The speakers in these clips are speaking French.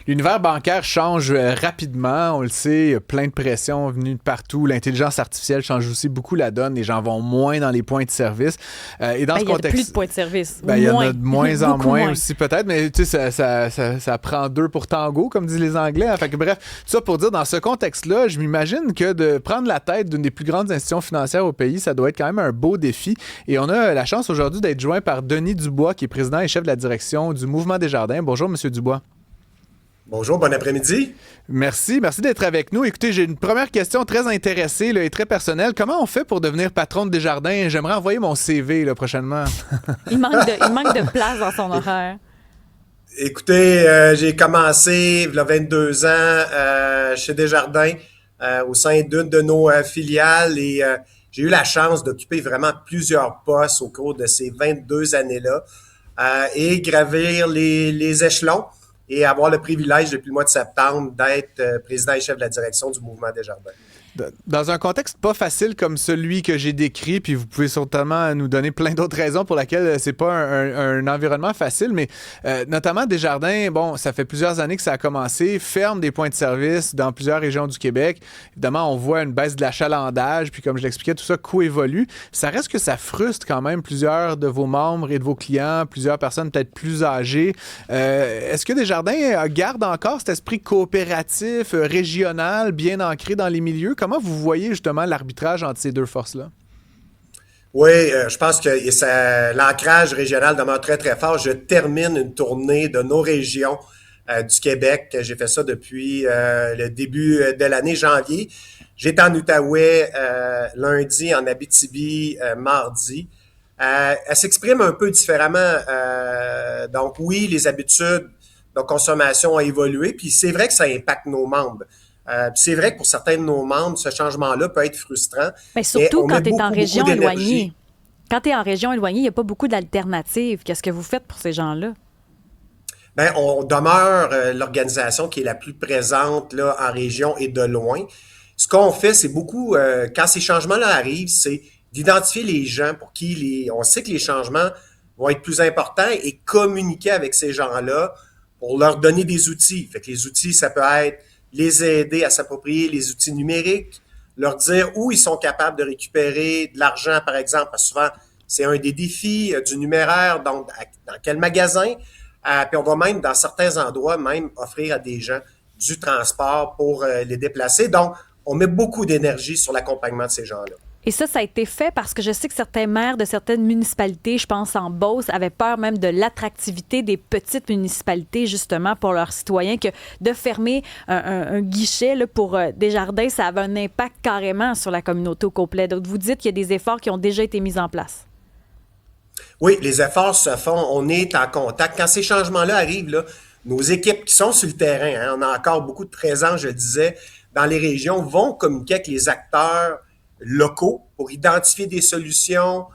L'univers bancaire change rapidement, on le sait, il y a plein de pression venue de partout. L'intelligence artificielle change aussi beaucoup la donne. Les gens vont moins dans les points de service. Et dans ce Il y a contexte, plus de points de service. il y en a de moins en Beaucoup moins aussi peut-être, mais tu sais, ça prend deux pour tango, comme disent les Anglais. Fait que, bref, tout ça pour dire, dans ce contexte-là, je m'imagine que de prendre la tête d'une des plus grandes institutions financières au pays, ça doit être quand même un beau défi. Et on a la chance aujourd'hui d'être joint par Denis Dubois, qui est président et chef de la direction du Mouvement Desjardins. Bonjour, Monsieur Dubois. Bonjour, bon après-midi. Merci d'être avec nous. Écoutez, j'ai une première question très intéressée là, et très personnelle. Comment on fait pour devenir patron de Desjardins? J'aimerais envoyer mon CV là, prochainement. Il manque de place dans son horaire. Écoutez, j'ai commencé il y a 22 ans chez Desjardins au sein d'une de nos filiales et j'ai eu la chance d'occuper vraiment plusieurs postes au cours de ces 22 années-là et gravir les échelons et avoir le privilège depuis le mois de septembre d'être président et chef de la direction du Mouvement Desjardins. Dans un contexte pas facile comme celui que j'ai décrit, puis vous pouvez certainement nous donner plein d'autres raisons pour lesquelles c'est pas un environnement facile, mais notamment Desjardins, bon, ça fait plusieurs années que ça a commencé, ferme des points de service dans plusieurs régions du Québec. Évidemment, on voit une baisse de l'achalandage, puis comme je l'expliquais, tout ça coévolue. Ça reste que ça frustre quand même plusieurs de vos membres et de vos clients, plusieurs personnes peut-être plus âgées. Est-ce que Desjardins garde encore cet esprit coopératif, régional, bien ancré dans les milieux? Comment vous voyez justement l'arbitrage entre ces deux forces-là? Oui, je pense que l'ancrage régional demeure très, très fort. Je termine une tournée de nos régions du Québec. J'ai fait ça depuis le début de l'année, janvier. J'étais en Outaouais lundi, en Abitibi mardi. Elle s'exprime un peu différemment. Donc oui, les habitudes de consommation ont évolué, puis c'est vrai que ça impacte nos membres. C'est vrai que pour certains de nos membres, ce changement-là peut être frustrant. Mais surtout quand tu es en région d'énergie. éloignée. Quand tu es en région éloignée, il n'y a pas beaucoup d'alternatives. Qu'est-ce que vous faites pour ces gens-là? Bien, on demeure l'organisation qui est la plus présente là, en région et de loin. Ce qu'on fait, c'est beaucoup, quand ces changements-là arrivent, c'est d'identifier les gens pour qui on sait que les changements vont être plus importants et communiquer avec ces gens-là pour leur donner des outils. Fait que les outils, ça peut être les aider à s'approprier les outils numériques, leur dire où ils sont capables de récupérer de l'argent, par exemple, parce que souvent, c'est un des défis du numéraire, donc dans quel magasin. Puis on va même, dans certains endroits, même offrir à des gens du transport pour les déplacer. Donc, on met beaucoup d'énergie sur l'accompagnement de ces gens-là. Et ça a été fait parce que je sais que certains maires de certaines municipalités, je pense en Beauce, avaient peur même de l'attractivité des petites municipalités, justement, pour leurs citoyens, que de fermer un guichet là, pour Desjardins, ça avait un impact carrément sur la communauté au complet. Donc, vous dites qu'il y a des efforts qui ont déjà été mis en place. Oui, les efforts se font. On est en contact. Quand ces changements-là arrivent, là, nos équipes qui sont sur le terrain, on a encore beaucoup de présence, je disais, dans les régions, vont communiquer avec les acteurs locaux pour identifier des solutions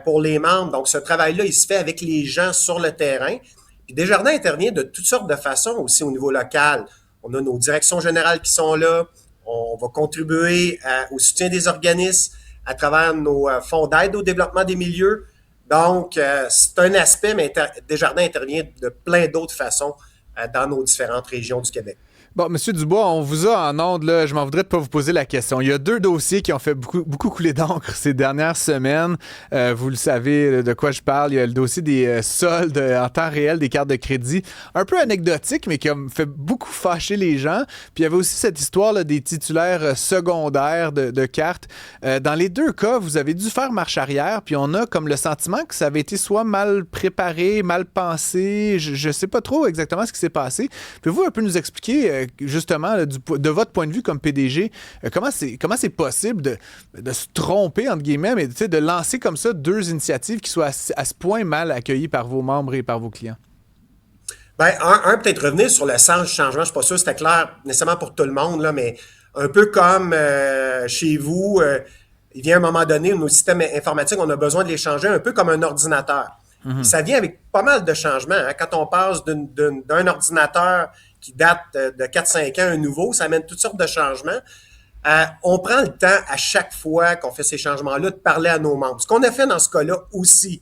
pour les membres. Donc, ce travail-là, il se fait avec les gens sur le terrain. Puis Desjardins intervient de toutes sortes de façons aussi au niveau local. On a nos directions générales qui sont là. On va contribuer au soutien des organismes à travers nos fonds d'aide au développement des milieux. Donc, c'est un aspect, mais Desjardins intervient de plein d'autres façons dans nos différentes régions du Québec. Bon, Monsieur Dubois, on vous a en ondes, là, je m'en voudrais de pas vous poser la question. Il y a deux dossiers qui ont fait beaucoup couler d'encre ces dernières semaines. Vous le savez de quoi je parle. Il y a le dossier des soldes en temps réel des cartes de crédit. Un peu anecdotique, mais qui a fait beaucoup fâcher les gens. Puis il y avait aussi cette histoire là, des titulaires secondaires de cartes. Dans les deux cas, vous avez dû faire marche arrière, puis on a comme le sentiment que ça avait été soit mal préparé, mal pensé. Je sais pas trop exactement ce qui s'est passé. Pouvez-vous un peu nous expliquer justement, là, de votre point de vue comme PDG, comment c'est possible de se tromper, entre guillemets, mais de lancer comme ça deux initiatives qui soient à ce point mal accueillies par vos membres et par vos clients? Bien, peut-être revenir sur le sens du changement. Je ne suis pas sûr que c'était clair nécessairement pour tout le monde, là, mais un peu comme chez vous, il vient un moment donné où nos systèmes informatiques, on a besoin de les changer un peu comme un ordinateur. Mm-hmm. Ça vient avec pas mal de changements. Hein. Quand on passe d'un ordinateur qui date de 4-5 ans à un nouveau, ça amène toutes sortes de changements. On prend le temps à chaque fois qu'on fait ces changements-là de parler à nos membres. Ce qu'on a fait dans ce cas-là aussi.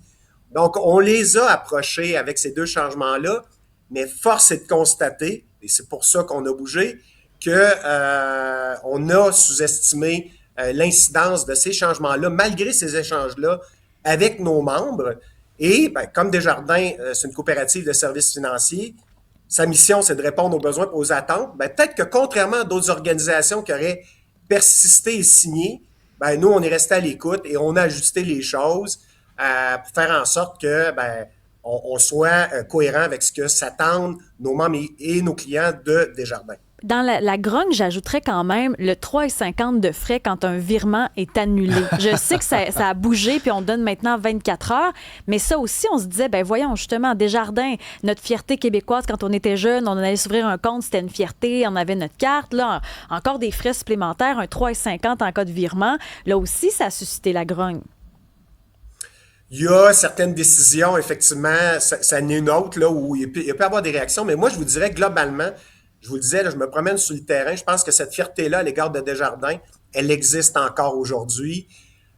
Donc, on les a approchés avec ces deux changements-là, mais force est de constater, et c'est pour ça qu'on a bougé, que on a sous-estimé l'incidence de ces changements-là, malgré ces échanges-là, avec nos membres. Et ben, comme Desjardins, c'est une coopérative de services financiers, sa mission, c'est de répondre aux besoins et aux attentes. Ben, peut-être que contrairement à d'autres organisations qui auraient persisté et signé, ben, nous, on est resté à l'écoute et on a ajusté les choses pour faire en sorte que ben, on soit cohérent avec ce que s'attendent nos membres et nos clients de Desjardins. Dans la grogne, j'ajouterais quand même le 3,50 de frais quand un virement est annulé. Je sais que ça a bougé, puis on donne maintenant 24 heures, mais ça aussi, on se disait, ben voyons, justement, Desjardins, notre fierté québécoise, quand on était jeune, on allait s'ouvrir un compte, c'était une fierté, on avait notre carte. Là, encore des frais supplémentaires, un 3,50 en cas de virement. Là aussi, ça a suscité la grogne. Il y a certaines décisions, effectivement, ça n'est une autre, là, où il peut y avoir des réactions, mais moi, je vous dirais globalement, je vous le disais, là, je me promène sur le terrain, je pense que cette fierté-là à l'égard de Desjardins, elle existe encore aujourd'hui.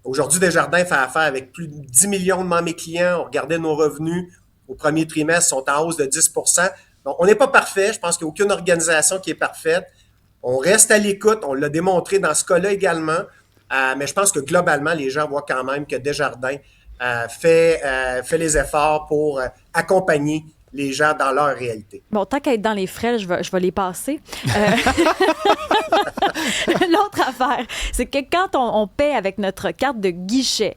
Aujourd'hui, Desjardins fait affaire avec plus de 10 millions de membres et clients. On regardait nos revenus au premier trimestre, sont en hausse de 10%. Donc, on n'est pas parfait, je pense qu'il n'y a aucune organisation qui est parfaite. On reste à l'écoute, on l'a démontré dans ce cas-là également, mais je pense que globalement, les gens voient quand même que Desjardins fait les efforts pour accompagner les gens dans leur réalité. Bon, tant qu'à être dans les frais, je vais les passer. L'autre affaire, c'est que quand on paie avec notre carte de guichet,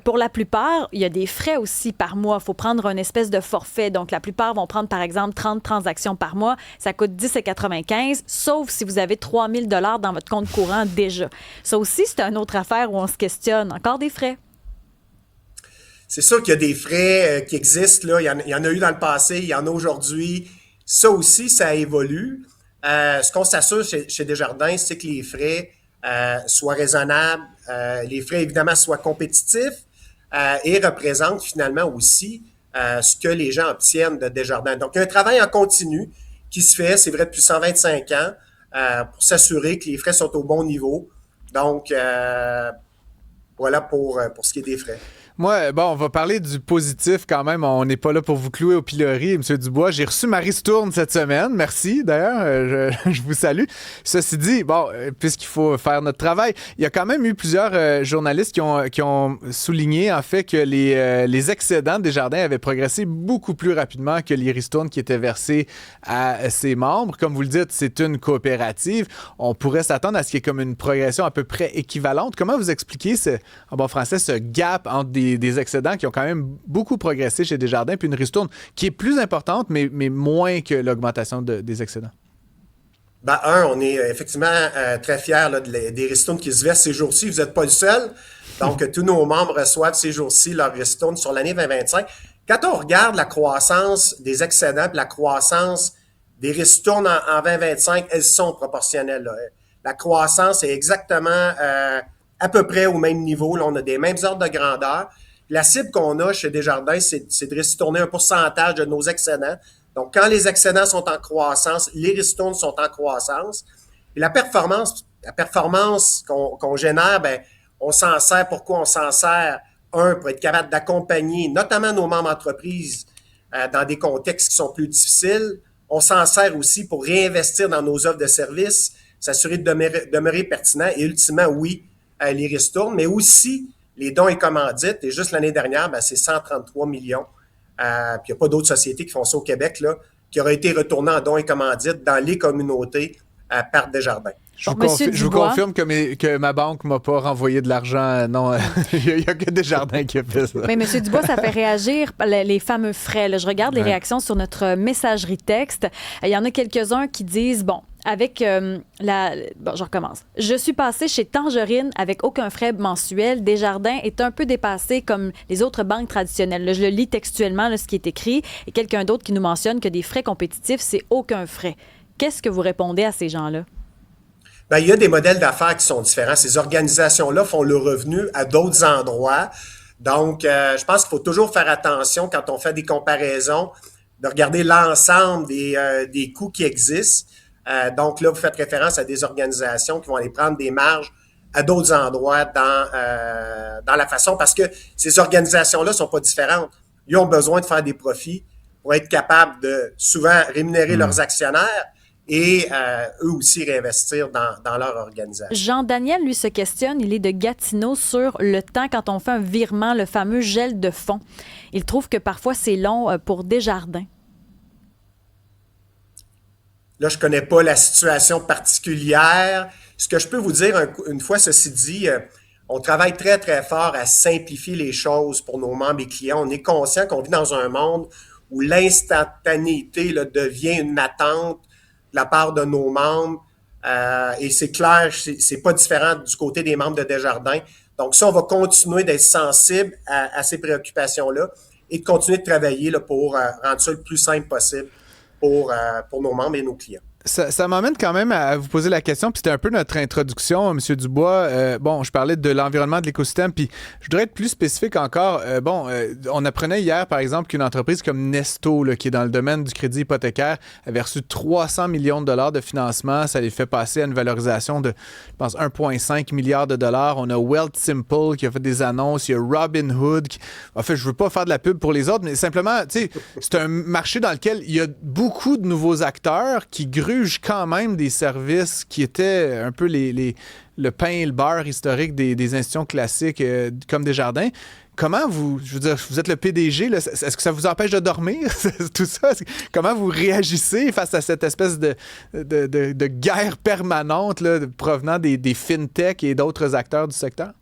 pour la plupart, il y a des frais aussi par mois. Il faut prendre une espèce de forfait. Donc, la plupart vont prendre, par exemple, 30 transactions par mois. Ça coûte 10,95 $, sauf si vous avez 3 000 $ dans votre compte courant déjà. Ça aussi, c'est une autre affaire où on se questionne. Encore des frais. C'est sûr qu'il y a des frais qui existent, là. Il y en a eu dans le passé, il y en a aujourd'hui. Ça aussi, ça évolue. Ce qu'on s'assure chez Desjardins, c'est que les frais soient raisonnables, les frais, évidemment, soient compétitifs et représentent finalement aussi ce que les gens obtiennent de Desjardins. Donc, il y a un travail en continu qui se fait, c'est vrai, depuis 125 ans, pour s'assurer que les frais sont au bon niveau. Donc, voilà pour ce qui est des frais. Moi, bon, on va parler du positif quand même. On n'est pas là pour vous clouer au pilori, M. Dubois. J'ai reçu Marie Stourne cette semaine. Merci, d'ailleurs. Je vous salue. Ceci dit, bon, puisqu'il faut faire notre travail, il y a quand même eu plusieurs journalistes qui ont souligné, en fait, que les excédents de Desjardins avaient progressé beaucoup plus rapidement que les ristournes qui étaient versées à ses membres. Comme vous le dites, c'est une coopérative. On pourrait s'attendre à ce qu'il y ait comme une progression à peu près équivalente. Comment vous expliquez, en bon français, ce gap entre des excédents qui ont quand même beaucoup progressé chez Desjardins, puis une ristourne qui est plus importante, mais moins que l'augmentation des excédents? Ben, on est effectivement très fiers là, des ristournes qui se versent ces jours-ci. Vous n'êtes pas le seul. Donc, tous nos membres reçoivent ces jours-ci leur ristourne sur l'année 2025. Quand on regarde la croissance des excédents et la croissance des ristournes en 2025, elles sont proportionnelles, là. La croissance est exactement à peu près au même niveau. Là, on a des mêmes ordres de grandeur. La cible qu'on a chez Desjardins, c'est de ristourner un pourcentage de nos excédents. Donc, quand les excédents sont en croissance, les ristournes sont en croissance. Et la performance qu'on génère, ben, on s'en sert. Pourquoi on s'en sert? Pour être capable d'accompagner notamment nos membres entreprises dans des contextes qui sont plus difficiles. On s'en sert aussi pour réinvestir dans nos offres de services, s'assurer de demeurer pertinent et ultimement, oui, les ristournes, mais aussi les dons et commandites. Et juste l'année dernière, ben, c'est 133 millions. Puis il n'y a pas d'autres sociétés qui font ça au Québec, là, qui auraient été retournées en dons et commandites dans les communautés par Desjardins. Je vous confirme que ma banque ne m'a pas renvoyé de l'argent. Non, il n'y a que Desjardins qui a fait ça. Mais M. Dubois, ça fait réagir les fameux frais. Là, je regarde les réactions sur notre messagerie texte. Il y en a quelques-uns qui disent, bon, avec Bon, je recommence. Je suis passé chez Tangerine avec aucun frais mensuel. Desjardins est un peu dépassé comme les autres banques traditionnelles. Là, je le lis textuellement, là, ce qui est écrit. Et quelqu'un d'autre qui nous mentionne que des frais compétitifs, c'est aucun frais. Qu'est-ce que vous répondez à ces gens-là? Ben, il y a des modèles d'affaires qui sont différents. Ces organisations-là font le revenu à d'autres endroits. Donc, je pense qu'il faut toujours faire attention quand on fait des comparaisons, de regarder l'ensemble des coûts qui existent. Donc là, vous faites référence à des organisations qui vont aller prendre des marges à d'autres endroits dans la façon, parce que ces organisations-là ne sont pas différentes. Ils ont besoin de faire des profits pour être capables de souvent rémunérer leurs actionnaires, et eux aussi réinvestir dans leur organisation. Jean-Daniel, lui, se questionne. Il est de Gatineau sur le temps quand on fait un virement, le fameux gel de fonds. Il trouve que parfois c'est long pour Desjardins. Là, je ne connais pas la situation particulière. Ce que je peux vous dire, une fois ceci dit, on travaille très, très fort à simplifier les choses pour nos membres et clients. On est conscient qu'on vit dans un monde où l'instantanéité là, devient une attente de la part de nos membres. Et c'est clair, c'est pas différent du côté des membres de Desjardins. Donc ça, on va continuer d'être sensible à ces préoccupations-là et de continuer de travailler là, pour rendre ça le plus simple possible pour nos membres et nos clients. Ça m'amène quand même à vous poser la question, puis c'était un peu notre introduction, M. Dubois. Bon, je parlais de l'environnement, de l'écosystème, puis je voudrais être plus spécifique encore. On apprenait hier, par exemple, qu'une entreprise comme Nesto, là, qui est dans le domaine du crédit hypothécaire, avait reçu 300 millions de dollars de financement. Ça les fait passer à une valorisation de, je pense, 1,5 milliard de dollars. On a Wealthsimple qui a fait des annonces. Il y a Robinhood qui... En fait, je veux pas faire de la pub pour les autres, mais simplement, tu sais, c'est un marché dans lequel il y a beaucoup de nouveaux acteurs qui grugent quand même des services qui étaient un peu le pain et le beurre historique des institutions classiques comme Desjardins. Comment je veux dire, vous êtes le PDG, là, est-ce que ça vous empêche de dormir, tout ça? Comment vous réagissez face à cette espèce de guerre permanente là, provenant des fintech et d'autres acteurs du secteur?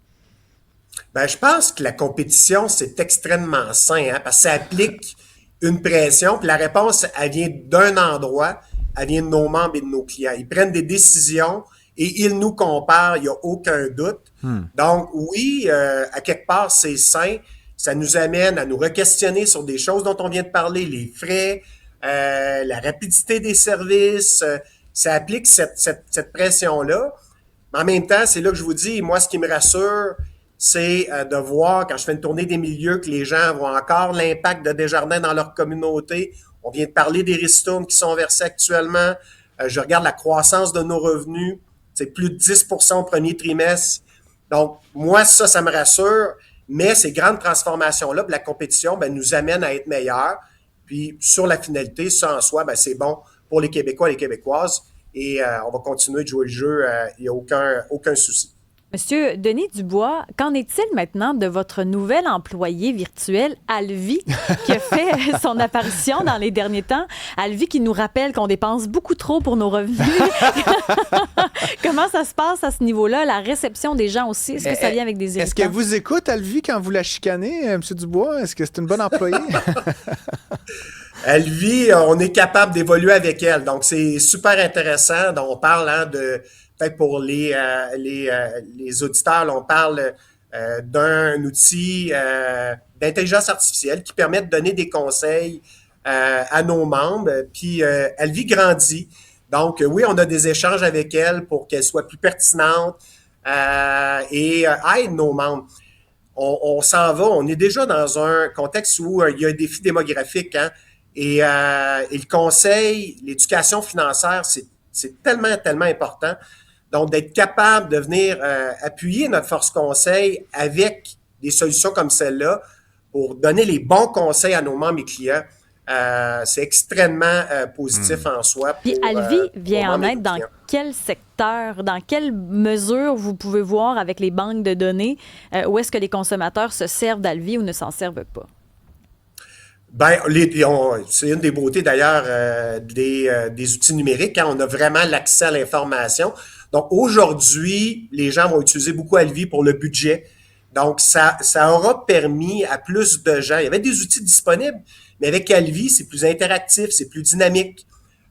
Ben, je pense que la compétition, c'est extrêmement sain, hein, parce que ça applique une pression, puis la réponse, elle vient d'un endroit, elle vient de nos membres et de nos clients. Ils prennent des décisions et ils nous comparent, il n'y a aucun doute. Donc, oui, à quelque part, c'est sain. Ça nous amène à nous re-questionner sur des choses dont on vient de parler, les frais, la rapidité des services. Ça applique cette pression-là. Mais en même temps, c'est là que je vous dis, moi, ce qui me rassure, c'est de voir, quand je fais une tournée des milieux, que les gens voient encore l'impact de Desjardins dans leur communauté. On vient de parler des ristournes qui sont versées actuellement. Je regarde la croissance de nos revenus. C'est plus de 10% au premier trimestre. Donc, moi, ça me rassure. Mais ces grandes transformations-là, la compétition, nous amènent à être meilleurs. Puis, sur la finalité, ça en soi, c'est bon pour les Québécois et les Québécoises. Et on va continuer de jouer le jeu. Il n'y a aucun souci. Monsieur Denis Dubois, qu'en est-il maintenant de votre nouvel employé virtuel, Alvi, qui a fait son apparition dans les derniers temps? Alvi qui nous rappelle qu'on dépense beaucoup trop pour nos revenus. Comment ça se passe à ce niveau-là? La réception des gens aussi, est-ce que ça vient avec des irritants? Est-ce qu'elle vous écoute, Alvi, quand vous la chicanez, M. Dubois? Est-ce que c'est une bonne employée? Alvi, on est capable d'évoluer avec elle. Donc, c'est super intéressant. Donc, on parle peut-être pour les auditeurs, là, on parle d'un outil d'intelligence artificielle qui permet de donner des conseils à nos membres. Puis, Alvi grandit. Donc, oui, on a des échanges avec elle pour qu'elle soit plus pertinente et aide nos membres. On s'en va. On est déjà dans un contexte où il y a un défi démographique, hein, et le conseil, l'éducation financière, c'est tellement, tellement important. Donc, d'être capable de venir appuyer notre force conseil avec des solutions comme celle-là pour donner les bons conseils à nos membres et clients, c'est extrêmement positif en soi. Puis Alvi vient en aide dans quel secteur, dans quelle mesure vous pouvez voir avec les banques de données, où est-ce que les consommateurs se servent d'Alvi ou ne s'en servent pas? C'est une des beautés d'ailleurs des outils numériques, hein. On a vraiment l'accès à l'information. Donc aujourd'hui, les gens vont utiliser beaucoup Alvi pour le budget. Donc ça aura permis à plus de gens. Il y avait des outils disponibles, mais avec Alvi, c'est plus interactif, c'est plus dynamique.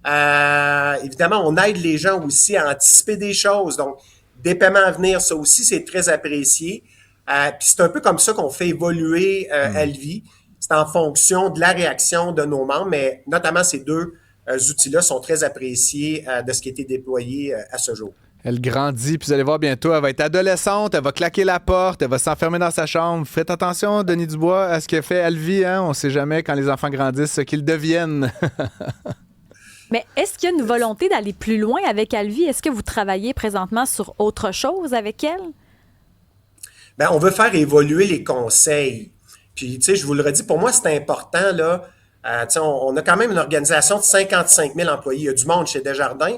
Évidemment, on aide les gens aussi à anticiper des choses. Donc des paiements à venir, ça aussi, c'est très apprécié. Puis c'est un peu comme ça qu'on fait évoluer Alvi. C'est en fonction de la réaction de nos membres, mais notamment ces deux outils-là sont très appréciés de ce qui a été déployé à ce jour. Elle grandit, puis vous allez voir bientôt, elle va être adolescente, elle va claquer la porte, elle va s'enfermer dans sa chambre. Faites attention, Denis Dubois, à ce que fait Alvi, hein? On ne sait jamais quand les enfants grandissent ce qu'ils deviennent. Mais est-ce qu'il y a une volonté d'aller plus loin avec Alvi? Est-ce que vous travaillez présentement sur autre chose avec elle? On veut faire évoluer les conseils. Puis, tu sais, je vous le redis, pour moi, c'est important, là, On a quand même une organisation de 55 000 employés. Il y a du monde chez Desjardins,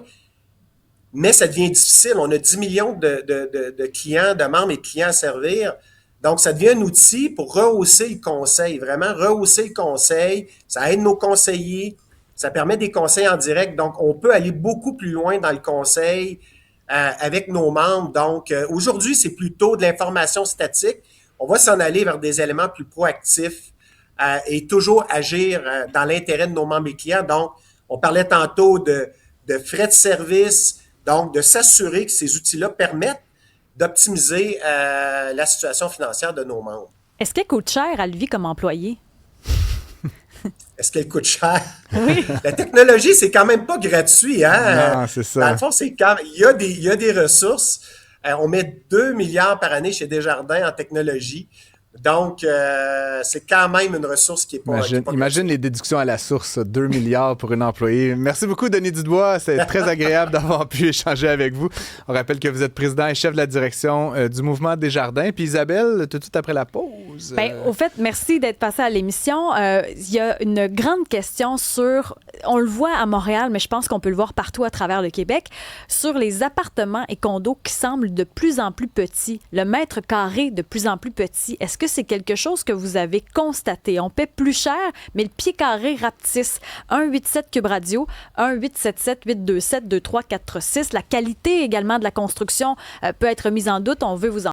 mais ça devient difficile. On a 10 millions de clients, de membres et de clients à servir. Donc, ça devient un outil pour rehausser le conseil, vraiment rehausser le conseil. Ça aide nos conseillers, ça permet des conseils en direct. Donc, on peut aller beaucoup plus loin dans le conseil avec nos membres. Donc, aujourd'hui, c'est plutôt de l'information statique. On va s'en aller vers des éléments plus proactifs et toujours agir dans l'intérêt de nos membres et clients. Donc, on parlait tantôt de frais de service, donc de s'assurer que ces outils-là permettent d'optimiser la situation financière de nos membres. Est-ce qu'elle coûte cher à lui comme employé? Est-ce qu'elle coûte cher? Oui. La technologie, c'est quand même pas gratuit. Hein? Non, c'est ça. Dans le fond, il y a des ressources. On met 2 milliards par année chez Desjardins en technologie. Donc, c'est quand même une ressource qui est pas... Imagine les déductions à la source, 2 milliards pour une employée. Merci beaucoup, Denis Dubois. C'est très agréable d'avoir pu échanger avec vous. On rappelle que vous êtes président et chef de la direction du mouvement Desjardins. Puis Isabelle, tout après la pause. Au fait, merci d'être passé à l'émission. Il y a une grande question sur... On le voit à Montréal, mais je pense qu'on peut le voir partout à travers le Québec, sur les appartements et condos qui semblent de plus en plus petits. Le mètre carré de plus en plus petit. Est-ce que c'est quelque chose que vous avez constaté? On paie plus cher, mais le pied carré rapetisse. 187 Cube Radio, 1-877-827-2346. La qualité également de la construction peut être mise en doute. On veut vous en